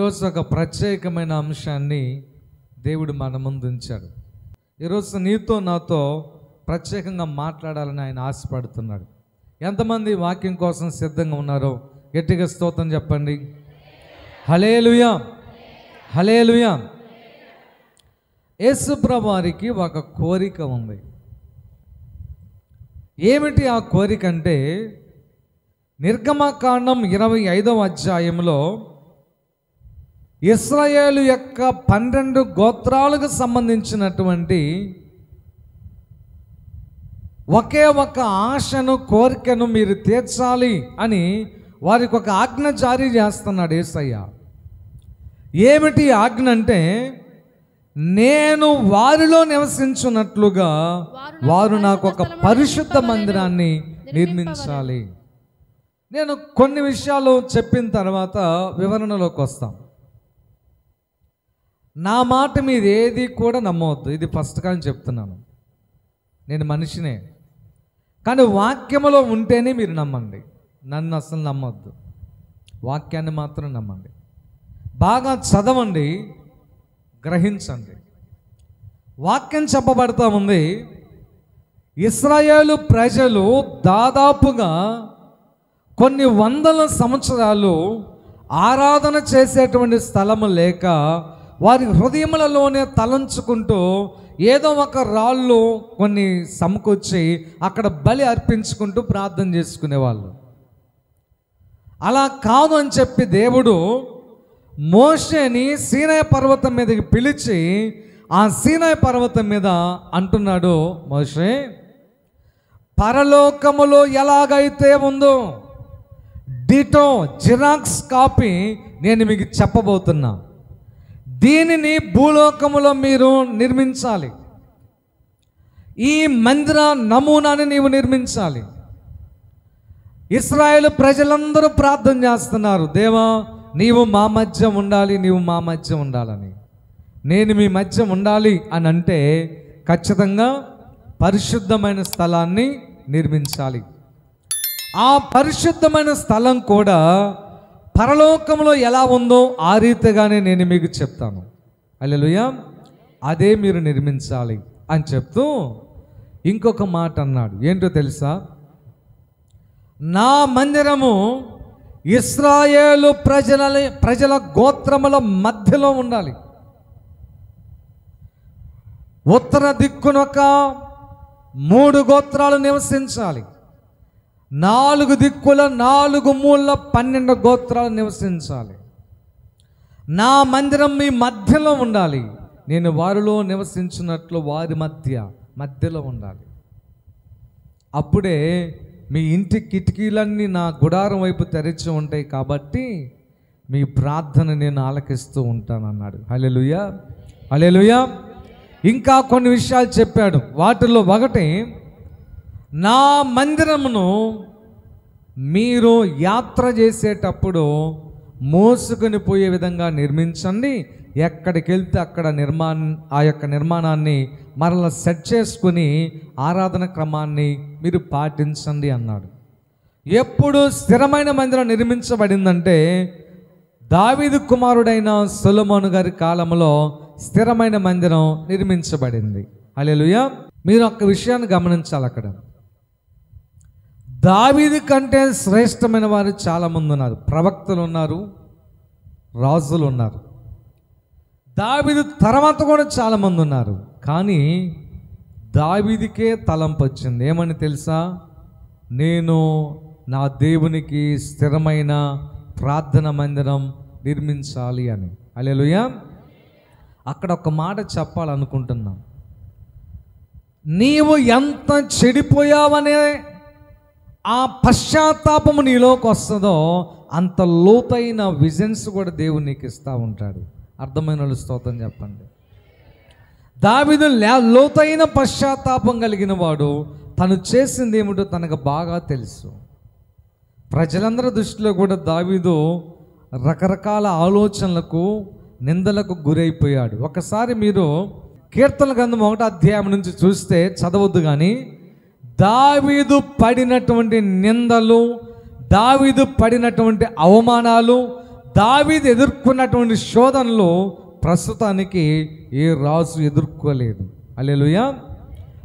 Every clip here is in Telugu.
ఈరోజు ఒక ప్రత్యేకమైన అంశాన్ని దేవుడు మన ముందు ఉంచాడు. ఈరోజు నీతో నాతో ప్రత్యేకంగా మాట్లాడాలని ఆయన ఆశపడుతున్నాడు. ఎంతమంది వాక్యం కోసం సిద్ధంగా ఉన్నారో గట్టిగా స్తోత్రం చెప్పండి. హల్లెలూయా, హల్లెలూయా. యేసు ప్రభువు వారికి ఒక కోరిక ఉంది. ఏమిటి ఆ కోరిక అంటే, నిర్గమకాండం 25వ అధ్యాయంలో ఇశ్రాయేలు యొక్క 12 గోత్రాలకు సంబంధించినటువంటి ఒకే ఒక ఆశను, కోరికను మీరు తీర్చాలి అని వారికి ఒక ఆజ్ఞ జారీ చేస్తున్నాడు యేసయ్య. ఏమిటి ఆజ్ఞ అంటే, నేను వారిలో నివసించున్నట్లుగా వారు నాకు ఒక పరిశుద్ధ మందిరాన్ని నిర్మించాలి. నేను కొన్ని విషయాలు చెప్పిన తర్వాత వివరణలోకి వస్తాం. నా మాట మీద ఏది కూడా నమ్మవద్దు, ఇది ఫస్ట్ కానీ చెప్తున్నాను. నేను మనిషినే, కానీ వాక్యములో ఉంటేనే మీరు నమ్మండి. నన్ను అసలు నమ్మొద్దు, వాక్యాన్ని మాత్రం నమ్మండి. బాగా చదవండి, గ్రహించండి. వాక్యం చెప్పబడతా ఉంది, ఇశ్రాయేలు ప్రజలు దాదాపుగా కొన్ని వందల సంవత్సరాలు ఆరాధన చేసేటువంటి స్థలము లేక వారి హృదయములలోనే తలంచుకుంటూ ఏదో ఒక రాళ్ళు కొన్ని సమకూర్చి అక్కడ బలి అర్పించుకుంటూ ప్రార్థన చేసుకునేవాళ్ళు. అలా కాదు అని చెప్పి దేవుడు మోషేని సీనాయి పర్వతం మీదకి పిలిచి, ఆ సీనాయి పర్వతం మీద అంటున్నాడు, మోషే, పరలోకములో ఎలాగైతే ఉందో డిటో జిరాక్స్ కాపీ నేను మీకు చెప్పబోతున్నా. దీనిని భూలోకములో మీరు నిర్మించాలి. ఈ మందిర నమూనాని నీవు నిర్మించాలి. ఇశ్రాయేలు ప్రజలందరూ ప్రార్థన చేస్తున్నారు, దేవా నీవు మా మధ్య ఉండాలి, నీవు మా మధ్య ఉండాలని. నేను మీ మధ్య ఉండాలి అని అంటే ఖచ్చితంగా పరిశుద్ధమైన స్థలాన్ని నిర్మించాలి. ఆ పరిశుద్ధమైన స్థలం కూడా పరలోకంలో ఎలా ఉందో ఆ రీతిగానే నేను మీకు చెప్తాను. హల్లెలూయా. అదే మీరు నిర్మించాలి అని చెప్తూ ఇంకొక మాట అన్నాడు. ఏంటో తెలుసా? నా మందిరము ఇశ్రాయేలు ప్రజల గోత్రముల మధ్యలో ఉండాలి. ఉత్తర దిక్కునొక 3 గోత్రాలు నివసించాలి. 4 దిక్కుల 4 మూల 12 గోత్రాలు నివసించాలి. నా మందిరం మీ మధ్యలో ఉండాలి. నేను వారిలో నివసించినట్లు వారి మధ్యలో ఉండాలి. అప్పుడే మీ ఇంటి కిటికీలన్నీ నా గుడారం వైపు తెరిచి ఉంటాయి, కాబట్టి మీ ప్రార్థన నేను ఆలకిస్తూ ఉంటాను అన్నాడు. హల్లెలూయా, హల్లెలూయా. ఇంకా కొన్ని విషయాలు చెప్పాడు. వాటిల్లో ఒకటి, నా మందిరమును మీరు యాత్ర చేసేటప్పుడు మోసుకొని పోయే విధంగా నిర్మించండి. ఎక్కడికి వెళ్తే అక్కడ ఆ యొక్క నిర్మాణాన్ని మరలా సెట్ చేసుకుని ఆరాధన క్రమాన్ని మీరు పాటించండి అన్నాడు. ఎప్పుడు స్థిరమైన మందిరం నిర్మించబడిందంటే దావీదు కుమారుడైన సొలొమోను గారి కాలంలో స్థిరమైన మందిరం నిర్మించబడింది. హల్లెలూయా. మీరు ఒక్క విషయాన్ని గమనించాలి. అక్కడ దావీదు కంటే శ్రేష్టమైన వారు చాలామంది ఉన్నారు. ప్రవక్తలు ఉన్నారు, రాజులు ఉన్నారు. దావీదు తర్వాత కూడా చాలామంది ఉన్నారు. కానీ దావీదుకే తలంపు వచ్చింది. ఏమని తెలుసా? నేను నా దేవునికి స్థిరమైన ప్రార్థన మందిరం నిర్మించాలి అని. హల్లెలూయా. అక్కడ ఒక మాట చెప్పాలనుకుంటున్నా. నీవు ఎంత చెడిపోయావనే ఆ పశ్చాత్తాపము నీలోకి వస్తుందో అంత లోతైన విజన్స్ కూడా దేవుడు నీకు ఇస్తూ ఉంటాడు. అర్థమైన వాళ్ళు స్తోత్రం చెప్పండి. దావీదు లోతైన పశ్చాత్తాపం కలిగిన వాడు. తను చేసింది ఏమిటో తనకు బాగా తెలుసు. ప్రజలందరి దృష్టిలో కూడా దావీదు రకరకాల ఆలోచనలకు, నిందలకు గురైపోయాడు. ఒకసారి మీరు కీర్తన గ్రంథం 1వ అధ్యాయం నుంచి చూస్తే, చదవద్దు కానీ, దావీదు పడినటువంటి నిందలు, దావీదు పడినటువంటి అవమానాలు, దావీదు ఎదుర్కొన్నటువంటి శోధనలు ప్రస్తుతానికి ఏ రాజు ఎదుర్కోలేదు. హల్లెలూయా.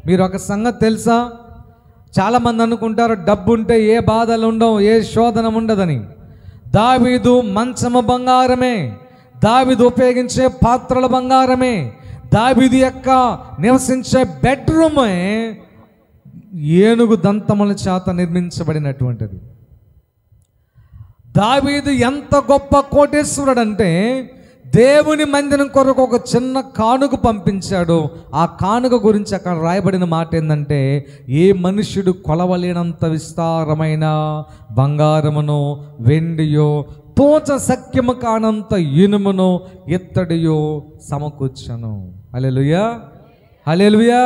మీరు ఒక సంగతి తెలుసా, చాలామంది అనుకుంటారు డబ్బు ఉంటే ఏ బాధలు ఉండవు, ఏ శోధన ఉండదని. దావీదు మంచము బంగారమే, దావీదు ఉపయోగించే పాత్రల బంగారమే, దావీదు యొక్క నివసించే బెడ్రూమే ఏనుగు దంతముల చేత నిర్మించబడినటువంటిది. దావీదు ఎంత గొప్ప కోటేశ్వరుడు అంటే దేవుని మందిరం కొరకు ఒక చిన్న కానుక పంపించాడు. ఆ కానుక గురించి అక్కడ రాయబడిన మాట ఏంటంటే, ఏ మనుష్యుడు కొలవలేనంత విస్తారమైన బంగారమును వెండియో తోచ సఖ్యము కానంత ఇనుమును ఇత్తడియో సమకూర్చను. హల్లెలూయా, హల్లెలూయా.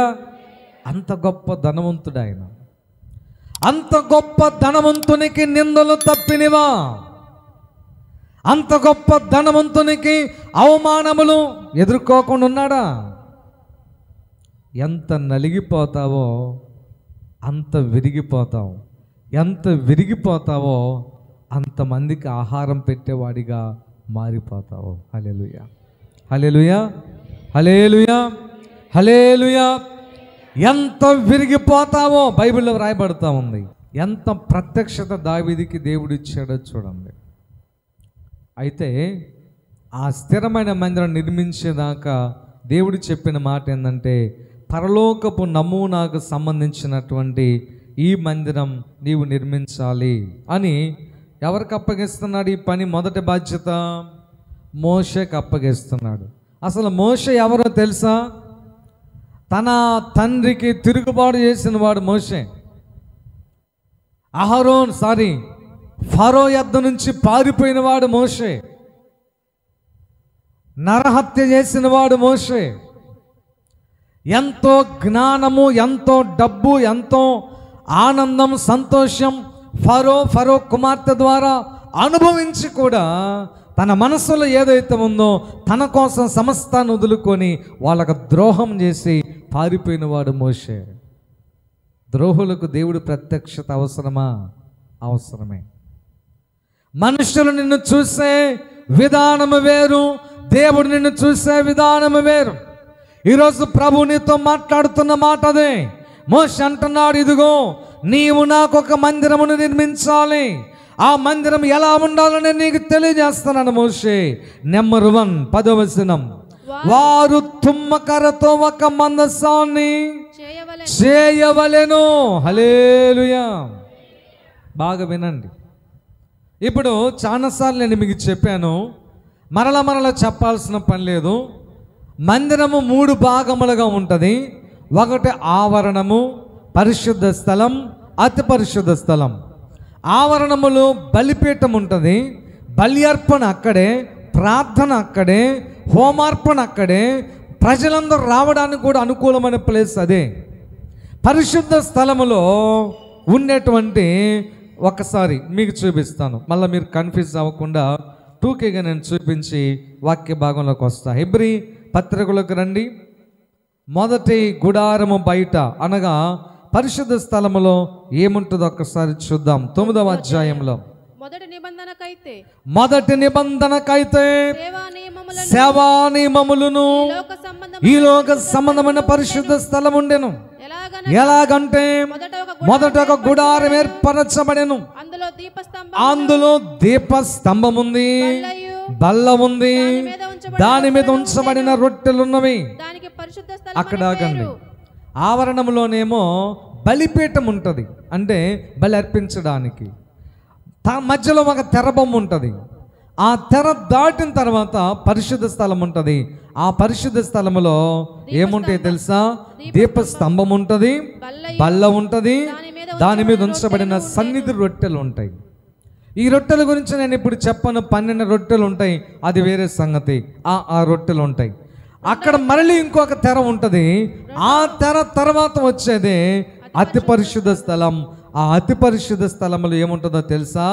అంత గొప్ప ధనవంతుడు ఆయన. అంత గొప్ప ధనవంతునికి నిందలు తప్పినవా? అంత గొప్ప ధనవంతునికి అవమానములు ఎదుర్కోకుండా ఉన్నాడా? ఎంత నలిగిపోతావో అంత విరిగిపోతావు, ఎంత విరిగిపోతావో అంతమందికి ఆహారం పెట్టేవాడిగా మారిపోతావు. హల్లెలూయా, హల్లెలూయా, హల్లెలూయా, హల్లెలూయా. ఎంత విరిగిపోతావో బైబిల్లో రాయబడుతూ ఉంది. ఎంత ప్రత్యక్షత దావీదుకి దేవుడు ఇచ్చాడో చూడండి. అయితే ఆ స్థిరమైన మందిరం నిర్మించేదాకా దేవుడు చెప్పిన మాట ఏంటంటే, పరలోకపు నమూనాకు సంబంధించినటువంటి ఈ మందిరం నీవు నిర్మించాలి అని. ఎవరికి అప్పగిస్తున్నాడు ఈ పని? మొదటి బాధ్యత మోషేకి అప్పగిస్తున్నాడు. అసలు మోషే ఎవరో తెలుసా? తన తండ్రికి తిరుగుబాటు చేసిన వాడు మోషే. ఫరో యొద్ద నుంచి పారిపోయిన వాడు మోషే. నరహత్య చేసిన వాడు మోషే. ఎంతో జ్ఞానము, ఎంతో డబ్బు, ఎంతో ఆనందం, సంతోషం ఫరో కుమార్తె ద్వారా అనుభవించి కూడా తన మనసులో ఏదైతే ఉందో తన కోసం సమస్తాన్ని వదులుకొని వాళ్ళకు ద్రోహం చేసి పారిపోయిన వాడు మోషే. ద్రోహులకు దేవుడు ప్రత్యక్షత అవసరమా? అవసరమే. మనుషులు నిన్ను చూసే విధానము వేరు, దేవుడు నిన్ను చూసే విధానము వేరు. ఈరోజు ప్రభు నీతో మాట్లాడుతున్న మాట అదే. మోషే అంటున్నాడు, ఇదిగో నీవు నాకు ఒక మందిరమును నిర్మించాలి, ఆ మందిరం ఎలా ఉండాలని నీకు తెలియజేస్తున్నాను మోషే. నెంబర్ 1 10వ వచనం, వారు తుమ్మకరతో ఒక మందసాన్ని చేయవలెను. హల్లెలూయా. బాగా వినండి. ఇప్పుడు చాలాసార్లు నేను మీకు చెప్పాను, మరల చెప్పాల్సిన పని లేదు. మందిరము 3 భాగములుగా ఉంటుంది. ఒకటి ఆవరణము, పరిశుద్ధ స్థలం, అతి పరిశుద్ధ స్థలం. ఆవరణములో బలిపీఠం ఉంటుంది, బలి అర్పణ అక్కడే, ప్రార్థన అక్కడే, హోమార్పణ అక్కడే, ప్రజలందరూ రావడానికి కూడా అనుకూలమైన ప్లేస్ అదే. పరిశుద్ధ స్థలములో ఉండేటువంటి, ఒకసారి మీకు చూపిస్తాను, మళ్ళీ మీరు కన్ఫ్యూజ్ అవ్వకుండా టూకీగా నేను చూపించి వాక్య భాగంలోకి వస్తా. హెబ్రీ పత్రికలోకి రండి. మొదటి గుడారము బయట అనగా పరిశుద్ధ స్థలములో ఏముంటుందో ఒక్కసారి చూద్దాం. 9వ అధ్యాయంలో మొదటి నిబంధనకైతే సేవా నియమములను ఈ లోక సంబంధమైన పరిశుద్ధ స్థలం ఉండెను. ఎలాగంటే మొదట ఒక గుడారం ఏర్పరచబడెను, అందులో దీపస్తంభం ఉంది, బల్ల ఉంది, దాని మీద ఉంచబడిన రొట్టెలున్నవి. అక్కడ ఆగండి. ఆవరణంలోనేమో బలిపీఠం ఉంటుంది, అంటే బలి అర్పించడానికి. మధ్యలో ఒక తెరబొమ్మ ఉంటుంది. ఆ తెర దాటిన తర్వాత పరిశుద్ధ స్థలం ఉంటుంది. ఆ పరిశుద్ధ స్థలములో ఏముంటాయి తెలుసా? దీపస్తంభం ఉంటుంది, బల్ల ఉంటుంది, దాని మీద ఉంచబడిన సన్నిధి రొట్టెలు ఉంటాయి. ఈ రొట్టెల గురించి నేను ఇప్పుడు చెప్పను. 12 రొట్టెలు ఉంటాయి, అది వేరే సంగతి. ఆ రొట్టెలు ఉంటాయి. అక్కడ మళ్ళీ ఇంకొక తెర ఉంటుంది. ఆ తెర తర్వాత వచ్చేదే అతి పరిశుద్ధ స్థలం. ఆ అతి పరిశుద్ధ స్థలములో ఏముంటుందో తెలుసా?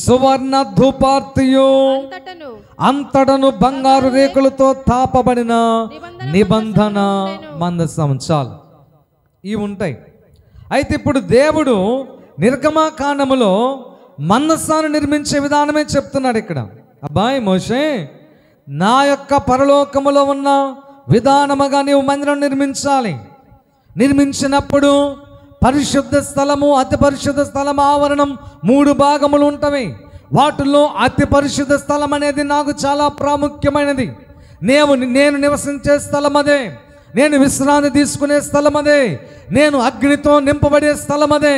సువర్ణ ధూపార్తియు అంతటను బంగారు రేకులతో తాపబడిన నిబంధన మందసం. చాలు, ఇవి ఉంటాయి. అయితే ఇప్పుడు దేవుడు నిర్గమాకాండములో మందసాన్ని నిర్మించే విధానమే చెప్తున్నాడు ఇక్కడ. అబ్బాయి మోషే, నా యొక్క పరలోకములో ఉన్న విధానముగా నీవు మందిరం నిర్మించాలి. నిర్మించినప్పుడు పరిశుద్ధ స్థలము, అతి పరిశుద్ధ స్థలం ఆవరణం 3 భాగములు ఉంటవి. వాటిల్లో అతి పరిశుద్ధ స్థలం అనేది నాకు చాలా ప్రాముఖ్యమైనది. నేను నివసించే స్థలం అదే, నేను విశ్రాంతి తీసుకునే స్థలం అదే, నేను అగ్నితో నింపబడే స్థలం అదే.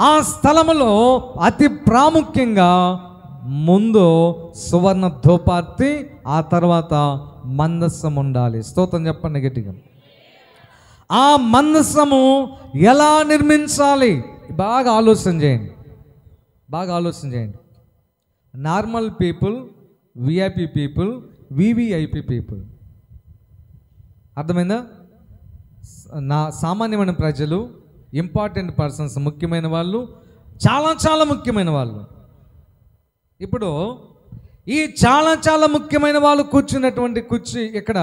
ఆ స్థలములో అతి ప్రాముఖ్యంగా ముందు సువర్ణ ధూపార్తి, ఆ తర్వాత మందసం ఉండాలి. స్తోత్రం చెప్పండి గట్టిగా. ఆ మందసము ఎలా నిర్మించాలి? బాగా ఆలోచన చేయండి, బాగా ఆలోచన చేయండి. Normal people, VIP people, VVIP people, అర్థమైందా? నా సామాన్యమైన ప్రజలు, ఇంపార్టెంట్ పర్సన్స్, ముఖ్యమైన వాళ్ళు, చాలా చాలా ముఖ్యమైన వాళ్ళు. ఇప్పుడు ఈ చాలా చాలా ముఖ్యమైన వాళ్ళు కూర్చున్నటువంటి కుర్చీ, ఇక్కడ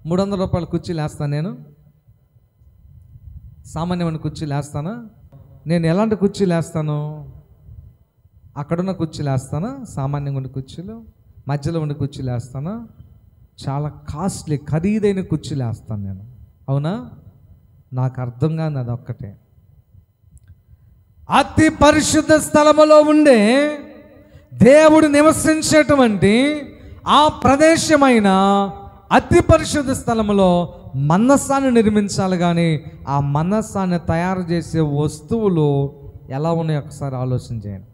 300 రూపాయల కుర్చీలు వేస్తాను నేను. సామాన్యమైన కుర్చీలు వేస్తానా? నేను ఎలాంటి కుర్చీలు వేస్తాను? అక్కడున్న కుర్చీలు వేస్తానా? సామాన్యంగా ఉండే కుర్చీలు, మధ్యలో ఉండే కుర్చీలు వేస్తానా? చాలా కాస్ట్లీ, ఖరీదైన కుర్చీలు వేస్తాను నేను. అవునా? నాకు అర్థం కాదు అది ఒక్కటే. అతి పరిశుద్ధ స్థలములో ఉండే దేవుడు నివసించేటువంటి ఆ ప్రదేశమైన అతి పరిశుద్ధ స్థలములో మందసాన్ని నిర్మించాలి. కానీ ఆ మందసాన్ని తయారు చేసే వస్తువులు ఎలా ఉన్నాయో ఒకసారి ఆలోచన చేయండి.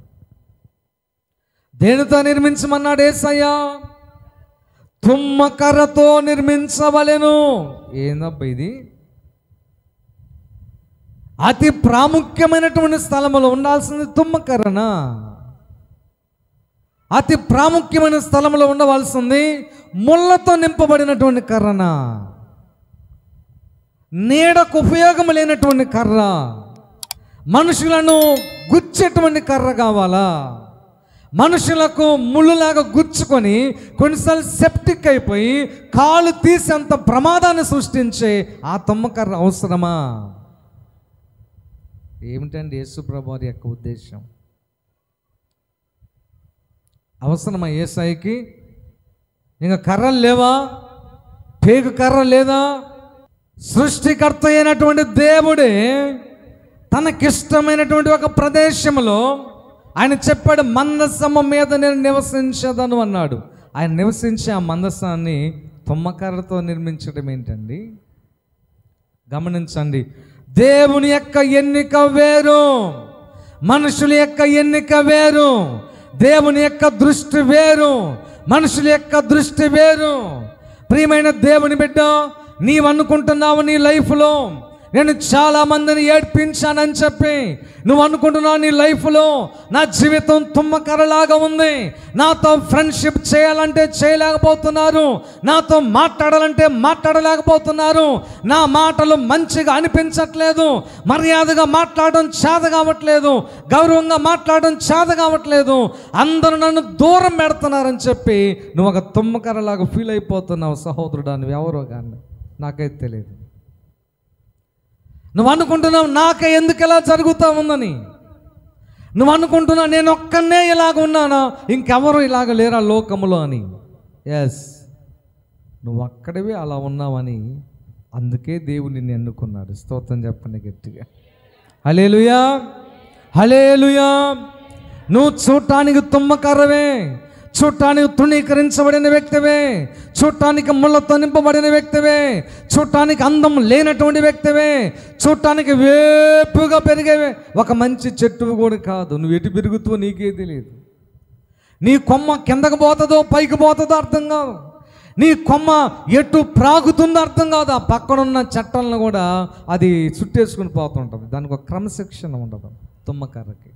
దేనితో నిర్మించమన్నాడు యేసయ్యా? తుమ్మకర్రతో నిర్మించవలెను. ఏందబ్బా ఇది? అతి ప్రాముఖ్యమైనటువంటి స్థలములో ఉండాల్సింది తుమ్మకర్రనా? అతి ప్రాముఖ్యమైన స్థలంలో ఉండవలసింది ముళ్ళతో నింపబడినటువంటి కర్రనా? నీడకు ఉపయోగం లేనటువంటి కర్ర, మనుషులను గుచ్చేటువంటి కర్ర కావాలా? మనుషులకు ముళ్ళులాగా గుచ్చుకొని కొన్నిసార్లు సెప్టిక్ అయిపోయి కాలు తీసేంత ప్రమాదాన్ని సృష్టించే ఆ తుమ్మకర్ర అవసరమా? ఏమిటండి యేసుప్రభు వారి యొక్క ఉద్దేశం? అవసరమా యేసయ్యకి? ఇంకా కర్రలు లేవా? పేగు కర్ర లేదా? సృష్టికర్త అయినటువంటి దేవుడే తనకిష్టమైనటువంటి ఒక ప్రదేశంలో ఆయన చెప్పాడు, మందసము మీద నేను నివసించదను అన్నాడు. ఆయన నివసించే ఆ మందసాన్ని తుమ్మకర్రతో నిర్మించడం ఏంటండి? గమనించండి. దేవుని యొక్క ఎన్నిక వేరు, మనుషుల యొక్క ఎన్నిక వేరు. దేవుని యొక్క దృష్టి వేరు, మనుషుల యొక్క దృష్టి వేరు. ప్రియమైన దేవుని బిడ్డ, నీవు అనుకుంటున్నావు నీ లైఫ్లో నేను చాలా మందిని ఏడ్పించానని చెప్పి నువ్వు అనుకుంటున్నావు నీ లైఫ్లో నా జీవితం తుమ్మకర్రలాగా ఉంది, నాతో ఫ్రెండ్షిప్ చేయాలంటే చేయలేకపోతున్నారు, నాతో మాట్లాడాలంటే మాట్లాడలేకపోతున్నారు, నా మాటలు మంచిగా అనిపించట్లేదు, మర్యాదగా మాట్లాడడం చేత కావట్లేదు, గౌరవంగా మాట్లాడడం చేత కావట్లేదు, అందరూ నన్ను దూరం పెడుతున్నారని చెప్పి నువ్వు ఒక తుమ్మకర్రలాగా ఫీల్ అయిపోతున్నావు. సహోదరుడా, నువ్వు ఎవరో కానీ నాకైతే తెలియదు. నువ్వు అనుకుంటున్నావు నాకే ఎందుకు ఇలా జరుగుతూ ఉందని. నువ్వు అనుకుంటున్నావు నేను ఒక్కనే ఇలాగ ఉన్నానా, ఇంకెవరు ఇలాగ లేరా లోకములో అని. ఎస్, నువ్వు అక్కడివి అలా ఉన్నావని, అందుకే దేవుడు నిన్ను ఎన్నుకున్నాడు. స్తోత్రం చెప్పండి గట్టిగా. హల్లెలూయా, హల్లెలూయా. నువ్వు చూడటానికి తుమ్మకర్రవే, చూడటానికి తృణీకరించబడిన వ్యక్తివే, చూడటానికి ముళ్ళతో నింపబడిన వ్యక్తివే, చూడటానికి అందం లేనటువంటి వ్యక్తివే, చూడటానికి వేపుగా పెరిగే ఒక మంచి చెట్టు కూడా కాదు. నువ్వు ఎటు పెరుగుతావో నీకే తెలియదు. నీ కొమ్మ కిందకు పోతుందో పైకి పోతుందో అర్థం కాదు, నీ కొమ్మ ఎటు ప్రాగుతుందో అర్థం కాదు. ఆ పక్కనున్న చెట్టాలను కూడా అది చుట్టేసుకుని పోతుంటుంది. దానికి ఒక క్రమశిక్షణ ఉండదు తుమ్మకర్రకి.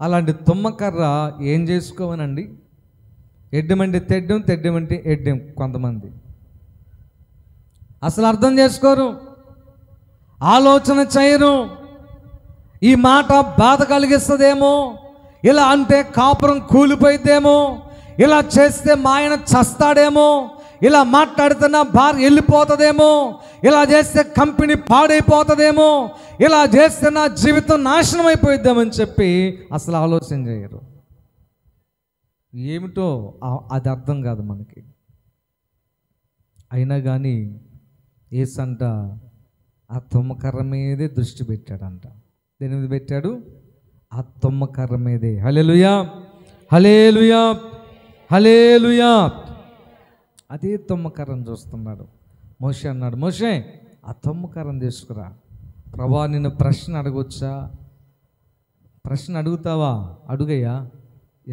అలాంటి తుమ్మకర్ర ఏం చేసుకోవనండి? ఎడ్డమంటే తెడ్డం, తెడ్డమంటే ఎడ్డం. కొంతమంది అసలు అర్థం చేసుకోరు, ఆలోచన చేయరు. ఈ మాట బాధ కలిగిస్తుందేమో, ఇలా అంటే కాపురం కూలిపోయిద్దేమో, ఇలా చేస్తే మా ఆయన చస్తాడేమో, ఇలా మాట్లాడితే నా భార్య వెళ్ళిపోతుందేమో, ఇలా చేస్తే కంపెనీ పాడైపోతుందేమో, ఇలా చేస్తే నా జీవితం నాశనం అయిపోయిద్దామని చెప్పి అసలు ఆలోచన చేయరు. ఏమిటో అది అర్థం కాదు మనకి. అయినా కానీ యేసంట ఆ తుమ్మకర్ర మీదే దృష్టి పెట్టాడంట. దేని మీద పెట్టాడు? ఆ తుమ్మకర్ర మీదే. హల్లెలూయా, హల్లెలూయా, హల్లెలూయా. అదే తుమ్మకర్రను చూస్తున్నాడు. మోషే అన్నాడు, మోషే ఆ తుమ్మకర్రను తీసుకురా. ప్రభువా నిన్ను ప్రశ్న అడగొచ్చా? ప్రశ్న అడుగుతావా? అడుగయ్యా.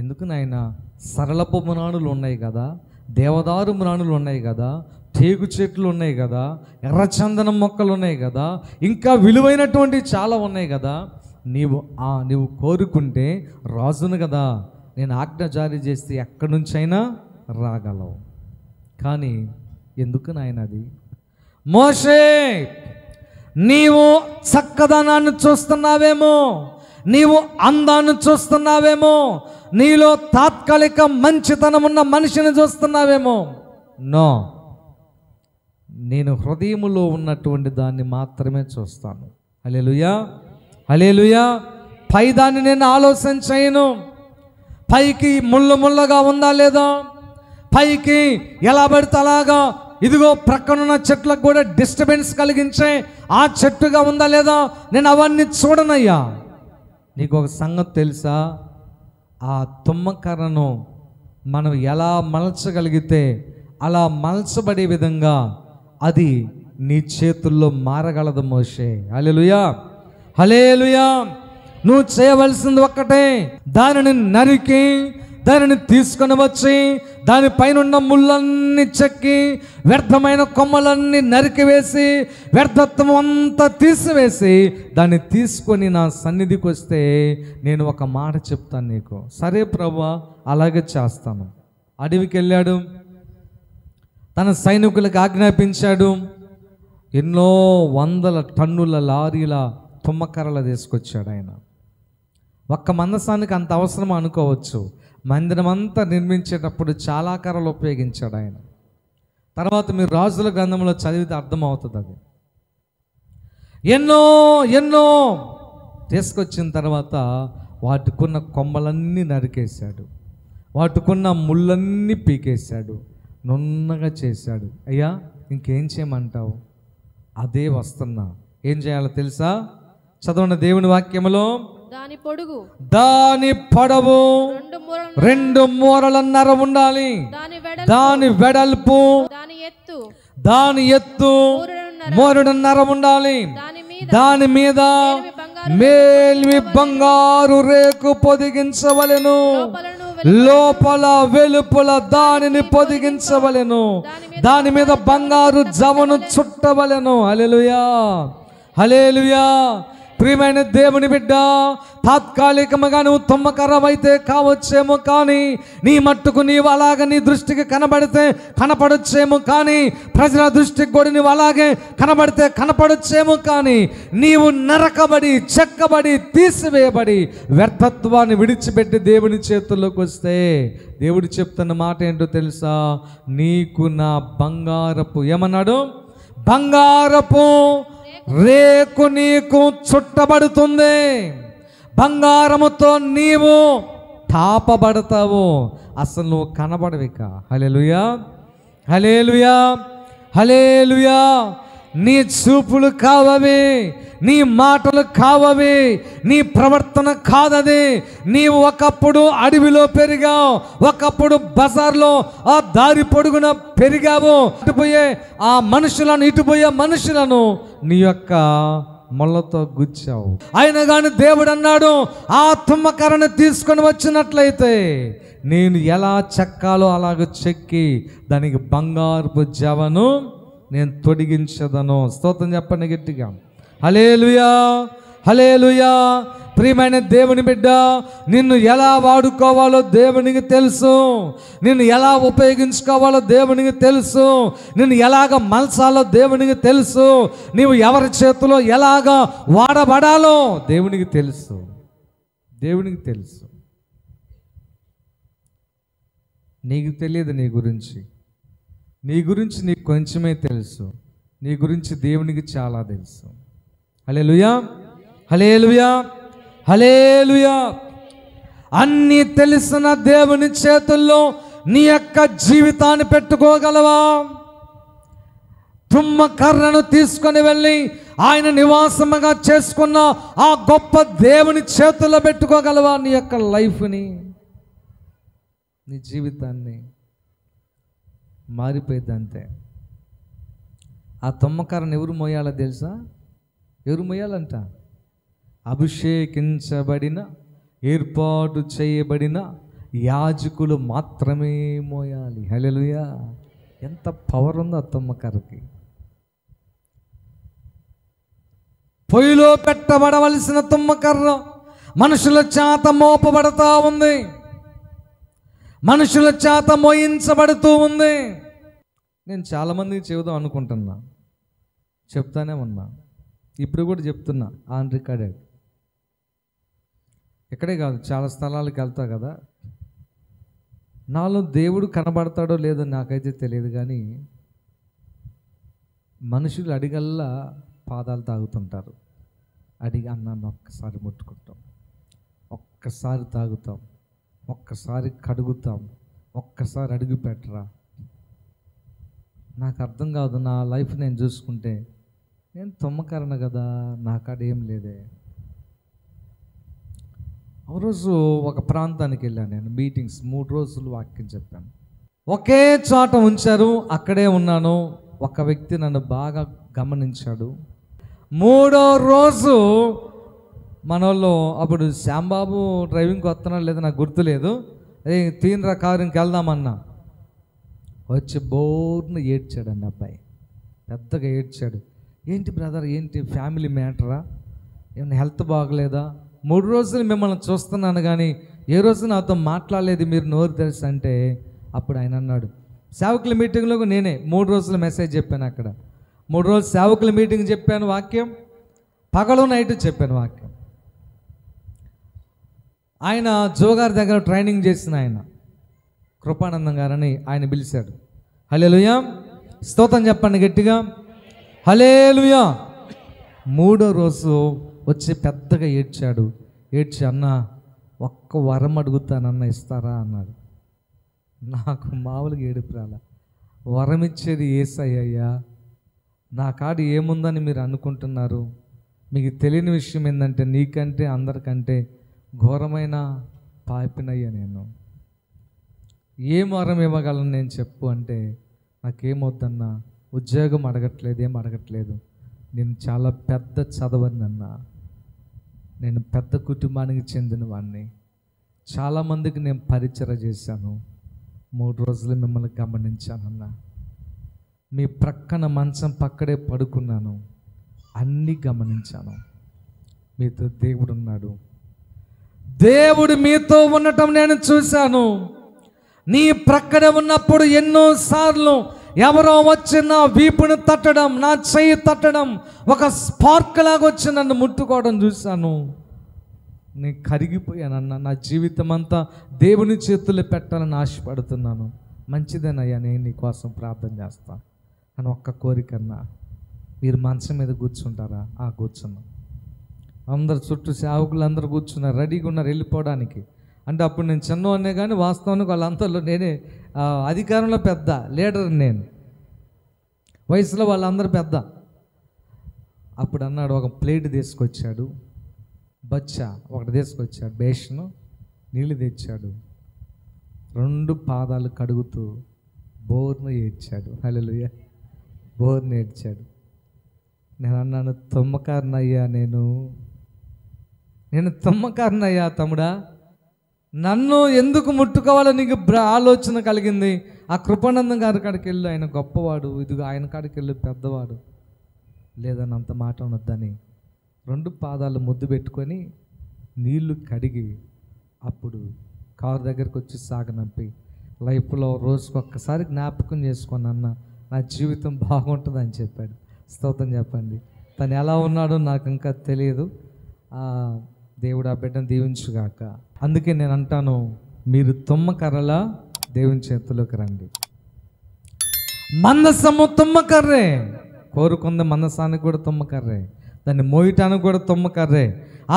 ఎందుకు నాయనా? సరళపు మ్రాణులు ఉన్నాయి కదా, దేవదారు మ్రాణులు ఉన్నాయి కదా, టేకు చెట్లు ఉన్నాయి కదా, ఎర్రచందనం మొక్కలు ఉన్నాయి కదా, ఇంకా విలువైనటువంటి చాలా ఉన్నాయి కదా. నీవు కోరుకుంటే రాజును కదా, నేను ఆజ్ఞ జారీ చేస్తే ఎక్కడి నుంచైనా రాగలవు. కానీ ఎందుకు నాయన అది? మోషే నీవు చక్కదనాన్ని చూస్తున్నావేమో, నీవు అందాన్ని చూస్తున్నావేమో, నీలో తాత్కాలిక మంచితనం ఉన్న మనిషిని చూస్తున్నావేమో. నో, నేను హృదయములో ఉన్నటువంటి దాన్ని మాత్రమే చూస్తాను. హల్లెలూయా, హల్లెలూయా. పైదాన్ని నేను ఆలోచన చేయను. పైకి ముళ్ళగా ఉందా లేదా, పైకి ఎలా పడితే అలాగా ఇదిగో ప్రక్కనున్న చెట్లకు కూడా డిస్టర్బెన్స్ కలిగించే ఆ చెట్టుగా ఉందా లేదా, నేను అవన్నీ చూడనయ్యా. నీకు ఒక సంగతి తెలుసా? ఆ తుమ్మకర్రను మనం ఎలా మలచగలిగితే అలా మలచబడే విధంగా అది నీ చేతుల్లో మారగలదు మోషే. హల్లెలూయా, హల్లెలూయా. నువ్వు చేయవలసింది ఒక్కటే, దానిని నరికి దానిని తీసుకొని వచ్చి దానిపైన ఉన్న ముళ్ళన్నీ చెక్కి వ్యర్థమైన కొమ్మలన్నీ నరికివేసి వ్యర్థత్వం అంతా తీసివేసి దాన్ని తీసుకొని నా సన్నిధికి వస్తే నేను ఒక మాట చెప్తాను నీకు. సరే ప్రభువా, అలాగే చేస్తాను. అడవికి వెళ్ళాడు, తన సైనికులకు ఆజ్ఞాపించాడు. ఎన్నో వందల టన్నుల లారీల తుమ్మకర్రలు తీసుకొచ్చాడు ఆయన. ఒక్క మందసానికి అంత అవసరం అనుకోవచ్చు. మందిరం అంతా నిర్మించేటప్పుడు చాలా కర్రలు ఉపయోగించాడు ఆయన. తర్వాత మీరు రాజుల గ్రంథంలో చదివితే అర్థమవుతుంది అది. ఎన్నో ఎన్నో తీసుకొచ్చిన తర్వాత వాటికున్న కొమ్మలన్నీ నరికేశాడు, వాటికున్న ముళ్ళన్నీ పీకేశాడు, నున్నగా చేశాడు. అయ్యా ఇంకేం చేయమంటావు? అదే వస్తున్నా. ఏం చేయాలో తెలుసా? చదవండి దేవుని వాక్యములో. దాని పొడవు 2 మూరలన్నర ఉండాలి, దాని వెడల్పు దాని ఎత్తు 3.5 ఉండాలి, దాని మీద మేల్మి బంగారు రేకు పొదిగించవలెను, లోపల వెలుపల దానిని పొదిగించవలెను, దాని మీద బంగారు జవను చుట్టవలెను. హల్లెలూయా, హల్లెలూయా. ప్రియమైన దేవుని బిడ్డ, తాత్కాలికంగా నువ్వు తుమ్మకర్రవైతే కావచ్చేమో, కానీ నీ మట్టుకు నీవు అలాగే నీ దృష్టికి కనపడొచ్చేమో, కానీ ప్రజల దృష్టికి కూడా నీవు అలాగే కనపడొచ్చేమో, కానీ నీవు నరకబడి చెక్కబడి తీసివేయబడి వ్యర్థత్వాన్ని విడిచిపెట్టి దేవుని చేతుల్లోకి వస్తే దేవుడు చెప్తున్న మాట ఏంటో తెలుసా? నీకు నా బంగారపు, ఏమన్నాడు? బంగారపు రేకు నీకు చుట్టబడుతుంది, బంగారముతో నీవు తాపబడతావు, అసలు నువ్వు కనబడవిక. హల్లెలూయా, హల్లెలూయా, హల్లెలూయా. నీ చూపులు కావవి, నీ మాటలు కావవి, నీ ప్రవర్తన కాదది. నీవు ఒకప్పుడు అడవిలో పెరిగావు, ఒకప్పుడు బజార్లో ఆ దారి పొడుగున పెరిగావు. ఇటుపోయే ఆ మనుషులను, ఇటుపోయే మనుషులను నీ యొక్క మొల్లతో గుచ్చావు. అయినా కానీ దేవుడు అన్నాడు, ఆ తుమ్మకర్రను తీసుకొని వచ్చినట్లయితే నేను ఎలా చెక్కాలో అలాగ చెక్కి దానికి బంగారపు జవను నేను తొడిగించదను. స్తోత్రం చెప్పండి గట్టిగా. హల్లెలూయా, హల్లెలూయా. ప్రియమైన దేవుని బిడ్డ, నిన్ను ఎలా వాడుకోవాలో దేవునికి తెలుసు, నిన్ను ఎలా ఉపయోగించుకోవాలో దేవునికి తెలుసు, నిన్ను ఎలాగ మలచాలో దేవునికి తెలుసు, నీవు ఎవరి చేతిలో ఎలాగ వాడబడాలో దేవునికి తెలుసు, దేవునికి తెలుసు. నీకు తెలియదు నీ గురించి, నీ గురించి నీకు కొంచెమే తెలుసు, నీ గురించి దేవునికి చాలా తెలుసు. హల్లెలూయా, హల్లెలూయా, హల్లెలూయా. అన్నీ తెలిసిన దేవుని చేతుల్లో నీ యొక్క జీవితాన్ని పెట్టుకోగలవా? తుమ్మకర్రను తీసుకొని వెళ్ళి ఆయన నివాసముగా చేసుకున్న ఆ గొప్ప దేవుని చేతుల్లో పెట్టుకోగలవా నీ యొక్క లైఫ్ని, నీ జీవితాన్ని? మారిపోయింది అంతే. ఆ తుమ్మకర్రను ఎవరు మోయాలో తెలుసా? ఎవరు మోయాలంట? అభిషేకించబడిన, ఏర్పాటు చేయబడిన యాజకులు మాత్రమే మోయాలి. హల్లెలూయా. ఎంత పవర్ ఉందో ఆ తుమ్మకర్రకి. పొయ్యిలో పెట్టబడవలసిన తుమ్మకర్ర మనుషుల చేత మోపబడతా ఉంది, మనుషుల చేత మోయించబడుతూ ఉంది. నేను చాలామందికి చెబుదాం అనుకుంటున్నా, చెప్తానే ఉన్నా, ఇప్పుడు కూడా చెప్తున్నా ఆన్ రికార్డెడ్. ఇక్కడే కాదు, చాలా స్థలాలకు వెళ్తా కదా. నాలో దేవుడు కనబడతాడో లేదో నాకైతే తెలియదు, కానీ మనుషులు అడిగల్లా పాదాలు తాగుతుంటారు. అడిగి అన్నాను ఒక్కసారి ముట్టుకుంటాం, ఒక్కసారి తాగుతాం, ఒక్కసారి కడుగుతాం, ఒక్కసారి అడుగు పెట్టరా. నాకు అర్థం కాదు. నా లైఫ్ నేను చూసుకుంటే నేను తుమ్మకరణ కదా, నా కాడ ఏం లేదే. ఒక రోజు ఒక ప్రాంతానికి వెళ్ళాను నేను, మీటింగ్స్ 3 రోజులు వాక్యం చెప్పాను. ఒకే చోట ఉంచారు, అక్కడే ఉన్నాను. ఒక వ్యక్తి నన్ను బాగా గమనించాడు. 3వ రోజు మనోళ్ళు, అప్పుడు శ్యాంబాబు డ్రైవింగ్కి వస్తున్నాడు లేదో నాకు గుర్తులేదు, తీనరా కారు ఇంకెళ్దామన్నా. వచ్చి బోర్ను ఏడ్చాడండి అబ్బాయి, పెద్దగా ఏడ్చాడు. ఏంటి బ్రదర్, ఏంటి ఫ్యామిలీ మ్యాటరా, ఏమైనా హెల్త్ బాగలేదా? 3 రోజులు మిమ్మల్ని చూస్తున్నాను కానీ ఏ రోజు నాతో మాట్లాడలేదు, మీరు నోరు తెలుసు అంటే. అప్పుడు ఆయన అన్నాడు, సేవకుల మీటింగ్లో నేనే 3 రోజులు మెసేజ్ చెప్పాను. అక్కడ 3 రోజులు సేవకుల మీటింగ్ చెప్పాను వాక్యం, పగలు నైట్ చెప్పాను వాక్యం. ఆయన జోగారి దగ్గర ట్రైనింగ్ చేసిన ఆయన కృపానందం గారని ఆయన పిలిచాడు. హల్లెలూయా, స్తోత్రం చెప్పండి గట్టిగా, హల్లెలూయా. 3వ రోజు వచ్చి పెద్దగా ఏడ్చాడు. ఏడ్చి, అన్న ఒక్క వరం అడుగుతానన్న ఇస్తారా అన్నాడు. నాకు మామూలుగా ఏడుపు రాలా. వరం ఇచ్చేది యేసయ్యయ్యా, నా కాడ ఏముందని మీరు అనుకుంటున్నారు? మీకు తెలియని విషయం ఏంటంటే నీకంటే అందరికంటే ఘోరమైన పాపినయ్యా నేను. ఏం వరం ఇవ్వగలను నేను చెప్పు అంటే, నాకేమొద్దన్నా, ఉద్యోగం అడగట్లేదు, ఏం అడగట్లేదు, నేను చాలా పెద్ద చదవనన్నా, నేను పెద్ద కుటుంబానికి చెందిన వాడిని, చాలామందికి నేను పరిచర్య చేశాను, 3 రోజులు మిమ్మల్ని గమనించానన్నా, మీ ప్రక్కన మంచం పక్కడే పడుకున్నాను, అన్నీ గమనించాను. మీతో దేవుడు ఉన్నాడు, దేవుడు మీతో ఉండటం నేను చూశాను. నీ ప్రక్కనే ఉన్నప్పుడు ఎన్నోసార్లు ఎవరో వచ్చి నా వీపుని తట్టడం, నా చెయ్యి తట్టడం, ఒక స్పార్క్ లాగా వచ్చి నన్ను ముట్టుకోవడం చూశాను. నేను కరిగిపోయానన్నా. నా జీవితం అంతా దేవుని చేతుల్లో పెట్టాలని ఆశపడుతున్నాను. మంచిదేనయ్యా, నేను నీ కోసం ప్రార్థన చేస్తాను అని ఒక్క కోరికన్నా. మీరు మంచం మీద కూర్చుంటారా? కూర్చున్నాం. అందరు చుట్టూ సేవకులు అందరూ కూర్చున్నారు, రెడీగా ఉన్నారు వెళ్ళిపోవడానికి. అంటే అప్పుడు నేను చిన్నవాడినే, కానీ వాస్తవానికి వాళ్ళందరిలో నేనే అధికారంలో పెద్ద లీడర్, నేను వయసులో వాళ్ళందరూ పెద్ద. అప్పుడు అన్నాడు, ఒక ప్లేట్ తీసుకొచ్చాడు, బచ్చా ఒకటి తీసుకొచ్చాడు, బేషను నీళ్ళు తెచ్చాడు, 2 పాదాలు కడుగుతూ బోర్ను ఏడ్చాడు. హల్లెలూయా, బోర్ను ఏడ్చాడు. నేను అన్నాను, తుమ్మకారనయ్యా, నేను తుమ్మకారనయ్యా తమ్ముడా, నన్ను ఎందుకు ముట్టుకోవాలో నీకు ఆలోచన కలిగింది. ఆ కృపానందం గారి కాడికి వెళ్ళు, ఆయన గొప్పవాడు, ఇదిగో ఆయన కాడికి వెళ్ళు, పెద్దవాడు. లేదని అంత మాట అనొద్దని 2 పాదాలు ముద్దు పెట్టుకొని నీళ్లు కడిగి అప్పుడు కారు దగ్గరికి వచ్చి సాగనంపి, లైఫ్లో రోజుకు ఒక్కసారి జ్ఞాపకం చేసుకొని అన్న, నా జీవితం బాగుంటుంది అని చెప్పాడు. స్తోత్రం చెప్పండి. తను ఎలా ఉన్నాడో నాకు ఇంకా తెలియదు. దేవుడు ఆ బిడ్డను దీవించుగాక. అందుకే నేను అంటాను, మీరు తుమ్మకర్రలా దేవుని చేతిలోకి రండి. మందసము తుమ్మకర్రే, కోరుకుంది మందసానికి కూడా తుమ్మకర్రే, దాన్ని మోయటానికి కూడా తుమ్మకర్రే.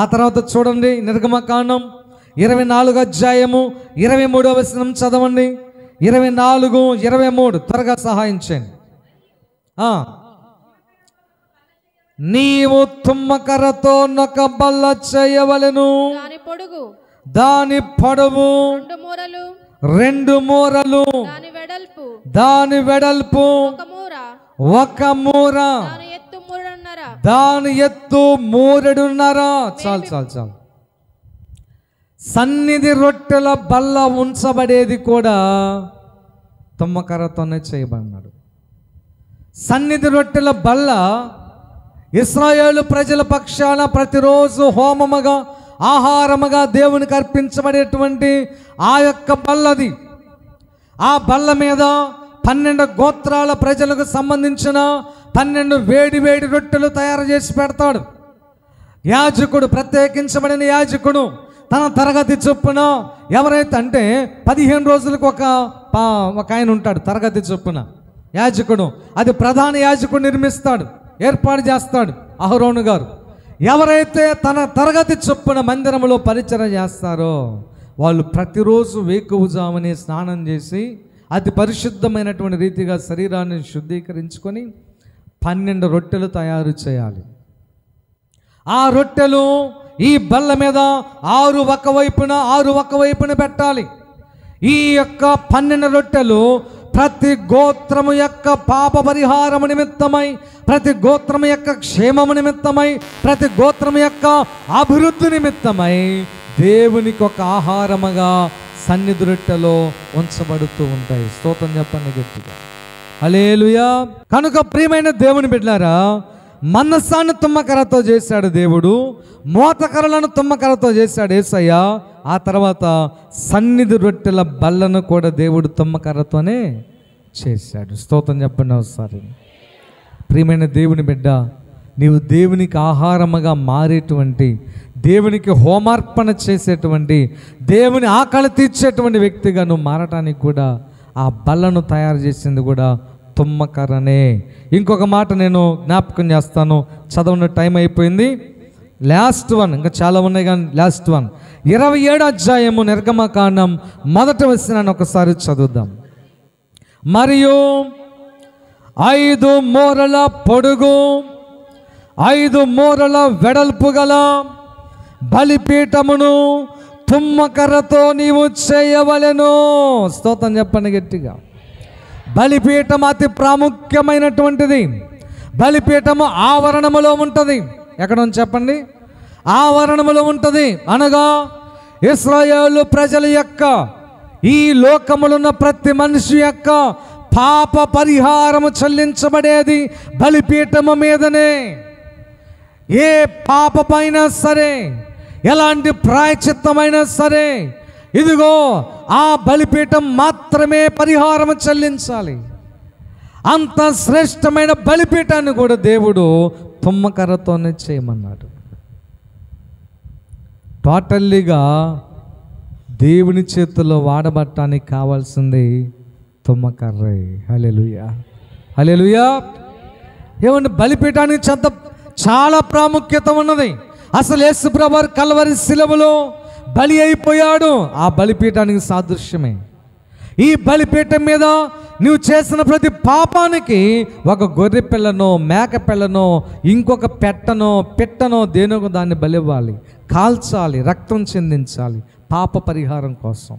ఆ తర్వాత చూడండి నిర్గమకాండం 24వ అధ్యాయము 23వ వచనం చదవండి. 24, 23 త్వరగా సహాయం చేయండి. నీవు తుమ్మకర్రతో నొక బల్ల చేయవలెను, దాని పొడవు 2 మూరలు, దాని వెడల్పు 1 మూర, దాని ఎత్తు 3.5. చాలు. సన్నిధి రొట్టెల బల్ల ఉంచబడేది కూడా తుమ్మకర్రతోనే చేయబడినాడు. సన్నిధి రొట్టెల బల్ల ఇశ్రాయేలు ప్రజల పక్షాన ప్రతిరోజు హోమముగా ఆహారముగా దేవునికి అర్పించబడేటువంటి ఆ యొక్క బల్లది. ఆ బల్ల మీద 12 గోత్రాల ప్రజలకు సంబంధించిన 12 వేడి రొట్టెలు తయారు చేసి పెడతాడు. యాజకుడు, ప్రత్యేకించబడిన యాజకుడు తన తరగతి చొప్పున ఎవరైతే అంటే 15 రోజులకు ఒక ఆయన ఉంటాడు తరగతి చొప్పున యాజకుడు. అది ప్రధాన యాజకుడు నిర్మిస్తాడు, ఏర్పాటు చేస్తాడు అహరోను గారు. ఎవరైతే తన తరగతి చొప్పున మందిరంలో పరిచర్య చేస్తారో వాళ్ళు ప్రతిరోజు వేకువజామునే స్నానం చేసి అతి పరిశుద్ధమైనటువంటి రీతిగా శరీరాన్ని శుద్ధీకరించుకొని 12 రొట్టెలు తయారు చేయాలి. ఆ రొట్టెలు ఈ బల్ల మీద 6 ఒకవైపున పెట్టాలి. ఈ యొక్క 12 రొట్టెలు ప్రతి గోత్రము యొక్క పాప పరిహారము నిమిత్తమై, ప్రతి గోత్రము యొక్క క్షేమము నిమిత్తమై, ప్రతి గోత్రము యొక్క అభివృద్ధి నిమిత్తమై దేవునికి ఒక ఆహారముగా సన్నిధి రొట్టెలో ఉంచబడుతూ ఉంటాయి. స్తోత్రం చెప్పండి గట్టిగా, హల్లెలూయా. కనుక ప్రియమైన దేవుని బిడ్డలారా, మందసాన్ని తుమ్మకర్రతో చేశాడు దేవుడు, మోతకర్రలను తుమ్మకర్రతో చేశాడు యేసయ్య. ఆ తర్వాత సన్నిధి రొట్టెల బల్లను కూడా దేవుడు తుమ్మకర్రతోనే చేశాడు. స్తోత్రం చెప్పండి ఒకసారి. ప్రియమైన దేవుని బిడ్డ, నీవు దేవునికి ఆహారముగా మారేటువంటి, దేవునికి హోమార్పణ చేసేటువంటి, దేవుని ఆకలి తీర్చేటువంటి వ్యక్తిగా నువ్వు మారటానికి కూడా ఆ బల్లను తయారు చేసింది కూడా తుమ్మకర్రనే. ఇంకొక మాట నేను జ్ఞాపకం చేస్తాను, చదవని టైం అయిపోయింది. లాస్ట్ వన్, ఇంకా చాలా ఉన్నాయి కానీ లాస్ట్ వన్ 27వ అధ్యాయము నిర్గమకాండం 1వ వచనాన్ని ఒకసారి చదువుదాం. మరియు 5 మూరల పొడుగు 5 మూరల వెడల్పు గల బలిపీఠమును తుమ్మకర్రతో నీవు చేయవలెను. స్తోత్రం చెప్పండి గట్టిగా. బలిపీఠం అతి ప్రాముఖ్యమైనటువంటిది. బలిపీఠము ఆవరణములో ఉంటుంది. ఎక్కడ ఉంది చెప్పండి? ఆవరణములో ఉంటుంది. అనగా ఇశ్రాయేలు ప్రజల యొక్క, ఈ లోకములో ఉన్న ప్రతి మనిషి యొక్క పాప పరిహారము చెల్లించబడేది బలిపీఠము మీదనే. ఏ పాపమైనా సరే, ఎలాంటి ప్రాయశ్చిత్తమైనా సరే, ఇదిగో ఆ బలిపీఠం మాత్రమే పరిహారం చెల్లించాలి. అంత శ్రేష్టమైన బలిపీఠాన్ని కూడా దేవుడు తుమ్మకర్రతోనే చేయమన్నాడు. టోటల్లీగా దేవుని చేతుల్లో వాడబట్టడానికి కావాల్సింది తుమ్మకర్రే. హల్లెలూయా, హల్లెలూయా. ఏమంటే బలిపీఠానికి చాలా ప్రాముఖ్యత ఉన్నది. అసలు యేసు ప్రభువు కల్వరి శిలువలో బలి అయిపోయాడు. ఆ బలిపీఠానికి సాదృశ్యమే. ఈ బలిపీఠం మీద నువ్వు చేసిన ప్రతి పాపానికి ఒక గొర్రె పిల్లనో, మేక పిల్లనో, ఇంకొక పిట్టనో దేనికో దాన్ని బలివ్వాలి, కాల్చాలి, రక్తం చెందించాలి పాప పరిహారం కోసం.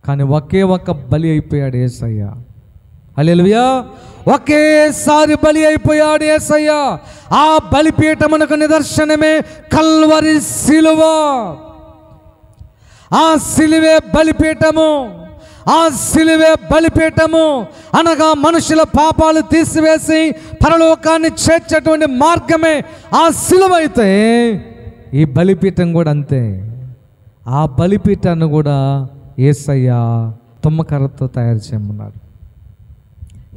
కానీ ఒకే ఒక బలి అయిపోయాడు యేసయ్య. హల్లెలూయా. ఒకేసారి బలి అయిపోయాడు యేసయ్య. ఆ బలిపీఠమునకు నిదర్శనమే కల్వరి శిలువ. ఆ శిలువే బలిపీఠము. ఆ శిలువే బలిపీఠము అనగా మనుషుల పాపాలు తీసివేసి పరలోకాన్ని చేర్చేటువంటి మార్గమే ఆ శిలువ. అయితే ఈ బలిపీఠం కూడా అంతే. ఆ బలిపీఠాన్ని కూడా యేసయ్య తుమ్మకర్రతో తయారు చేయమన్నాడు.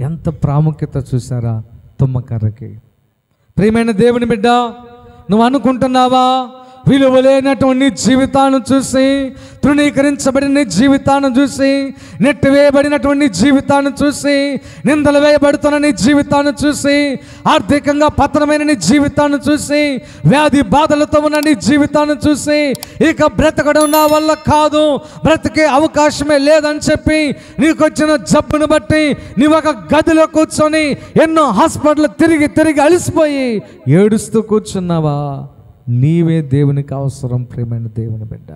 ఎంత ప్రాముఖ్యత చూసారా తుమ్మకర్రకి. ప్రియమైన దేవుని బిడ్డ, నువ్వు అనుకుంటున్నావా విలువలేనటువంటి జీవితాన్ని చూసి, తృణీకరించబడిన జీవితాన్ని చూసి, నెట్టివేయబడినటువంటి జీవితాన్ని చూసి, నిందలు వేయబడుతున్న నీ జీవితాన్ని చూసి, ఆర్థికంగా పతనమైన నీ జీవితాన్ని చూసి, వ్యాధి బాధలతో ఉన్న నీ జీవితాన్ని చూసి, ఇక బ్రతకడం నా వల్ల కాదు, బ్రతికే అవకాశమే లేదని చెప్పి, నీకు వచ్చిన జబ్బును బట్టి నీవు ఒక గదిలో కూర్చొని ఎన్నో హాస్పిటల్ తిరిగి తిరిగి అలసిపోయి ఏడుస్తూ కూర్చున్నావా? నీవే దేవునికి అవసరం, ప్రియమైన దేవుని బిడ్డ.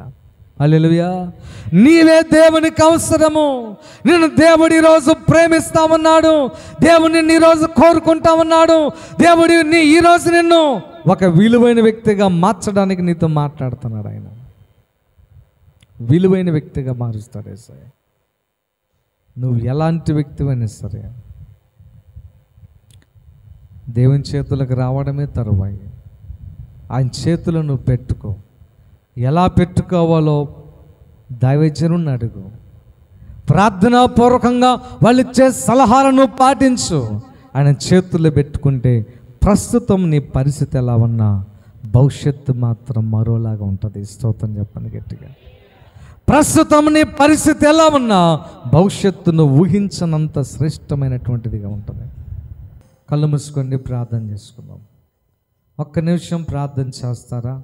హల్లెలూయా. నీవే దేవునికి అవసరము. నిన్ను దేవుడు ఈరోజు ప్రేమిస్తామన్నాడు, దేవుడు నిన్ను ఈరోజు కోరుకుంటామన్నాడు, దేవుడు ఈరోజు నిన్ను ఒక విలువైన వ్యక్తిగా మార్చడానికి నీతో మాట్లాడుతున్నాడు. ఆయన విలువైన వ్యక్తిగా మారుస్తాడు యేసయ్య. నువ్వు ఎలాంటి వ్యక్తివైనా సరే దేవుని చేతులకు రావడమే తరువాయి. ఆయన చేతులు నువ్వు పెట్టుకో. ఎలా పెట్టుకోవాలో దైవజనుని అడుగు. ప్రార్థనాపూర్వకంగా వాళ్ళు ఇచ్చే సలహాలను పాటించు. ఆయన చేతుల్లో పెట్టుకుంటే ప్రస్తుతం నీ పరిస్థితి ఎలా ఉన్నా భవిష్యత్తు మాత్రం మరోలాగా ఉంటుంది. స్తోత్రం చెప్పండి గట్టిగా. ప్రస్తుతం నీ పరిస్థితి ఎలా ఉన్నా భవిష్యత్తును ఊహించనంత శ్రేష్టమైనటువంటిదిగా ఉంటుంది. కళ్ళు మూసుకోండి, ప్రార్థన చేసుకుందాం. ఒక్క నిమిషం ప్రార్థన చేస్తారా?